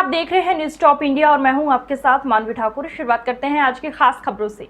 आप देख रहे हैं न्यूज टॉप इंडिया और मैं हूं आपके साथ मानवी ठाकुर। शुरुआत करते हैं आज की खास खबरों से।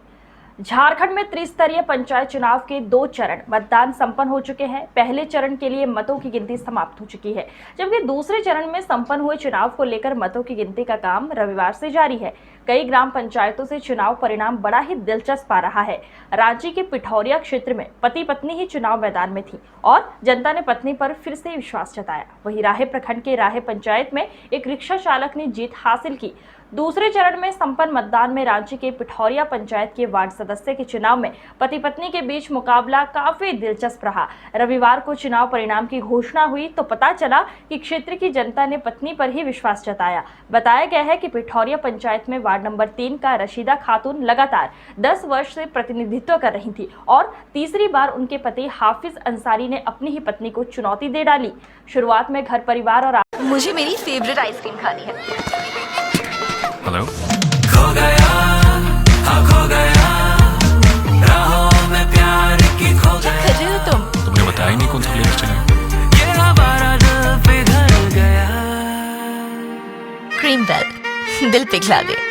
झारखंड में त्रिस्तरीय पंचायत चुनाव के 2 चरण मतदान संपन्न हो चुके हैं। पहले चरण के लिए मतों की गिनती समाप्त हो चुकी है, जबकि दूसरे चरण में संपन्न हुए चुनाव को लेकर मतों की गिनती का काम रविवार से जारी है। कई ग्राम पंचायतों से चुनाव परिणाम बड़ा ही दिलचस्प आ रहा है। रांची के पिठौरिया क्षेत्र में पति पत्नी ही चुनाव मैदान में थी और जनता ने पत्नी पर फिर से विश्वास जताया। वहीं राहे प्रखंड के राहे पंचायत में एक रिक्शा चालक ने जीत हासिल की। दूसरे चरण में संपन्न मतदान में रांची के पिठौरिया पंचायत के वार्ड सदस्य के चुनाव में पति पत्नी के बीच मुकाबला काफी दिलचस्प रहा। रविवार को चुनाव परिणाम की घोषणा हुई तो पता चला कि क्षेत्र की जनता ने पत्नी पर ही विश्वास जताया। बताया गया है कि पिठौरिया पंचायत में वार्ड नंबर 3 का रशीदा खातून लगातार 10 वर्ष से प्रतिनिधित्व कर रही थी और तीसरी बार उनके पति हाफिज अंसारी ने अपनी ही पत्नी को चुनौती दे डाली। शुरुआत में घर परिवार और मुझे मेरी फेवरेट आइसक्रीम खानी है। हेलो। खो गया, हाँ खो गया, राहों में प्यार की खो क्या गया। कर रहे हो तुम? तुमने बताया ही नहीं कौन सा प्लेलिस्ट है। ये हमारा दिल पिघल गया। क्रीम बेल दिल पिघला दे।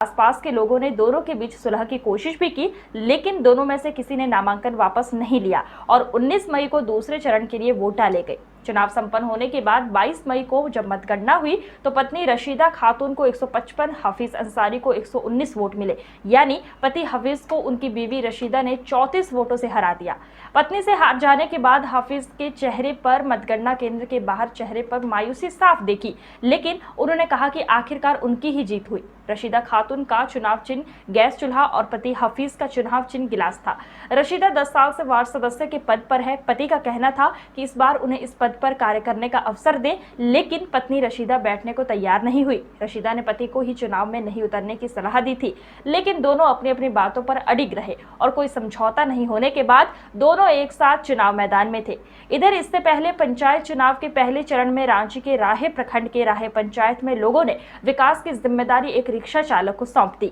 आसपास के लोगों ने दोनों के बीच सुलह की कोशिश भी की, लेकिन दोनों में से किसी ने नामांकन वापस नहीं लिया और 19 मई को दूसरे चरण के लिए वोट डाले गए। चुनाव संपन्न होने के बाद 22 मई को जब मतगणना हुई तो पत्नी रशीदा खातून को 155, हाफिज अंसारी को 119 वोट मिले, यानी पति हाफिज को उनकी बीवी रशीदा ने 34 वोटों से हरा दिया। पत्नी से हार जाने के बाद हाफिज के चेहरे पर मतगणना केंद्र के बाहर चेहरे पर मायूसी साफ देखी, लेकिन उन्होंने कहा कि आखिरकार उनकी ही जीत हुई। रशीदा खातून का चुनाव चिन्ह गैस चूल्हा और पति हाफिज का चुनाव चिन्ह गिलास था। रशीदा 10 साल से वार्ड सदस्य के पद पर है। पति का कहना था कि इस बार उन्हें इस पद पर कार्य करने का अवसर दें, लेकिन पत्नी रशीदा बैठने को तैयार नहीं हुई। रशीदा ने पति को ही चुनाव में नहीं उतरने की सलाह दी थी, लेकिन दोनों अपनी अपनी बातों पर अडिग रहे और कोई समझौता नहीं होने के बाद दोनों एक साथ चुनाव मैदान में थे। इधर इससे पहले पंचायत चुनाव के पहले चरण में रांची के राहे प्रखंड के राहे पंचायत में लोगों ने विकास की जिम्मेदारी एक रिक्शा चालक को सौंप दी।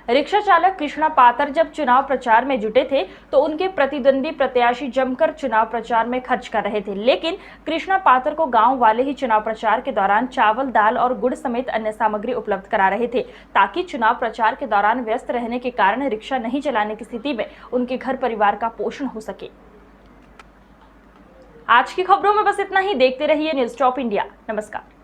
रिक्शा चालक कृष्णा पातर जब चुनाव प्रचार में जुटे थे तो उनके प्रतिद्वंदी प्रत्याशी जमकर चुनाव प्रचार में खर्च कर रहे थे, लेकिन कृष्णा पातर को गांव वाले ही चुनाव प्रचार के दौरान चावल, दाल और गुड़ समेत अन्य सामग्री उपलब्ध करा रहे थे, ताकि चुनाव प्रचार के दौरान व्यस्त रहने के कारण रिक्शा नहीं चलाने की स्थिति में उनके घर परिवार का पोषण हो सके। आज की खबरों में बस इतना ही। देखते रहिए न्यूज टॉप इंडिया। नमस्कार।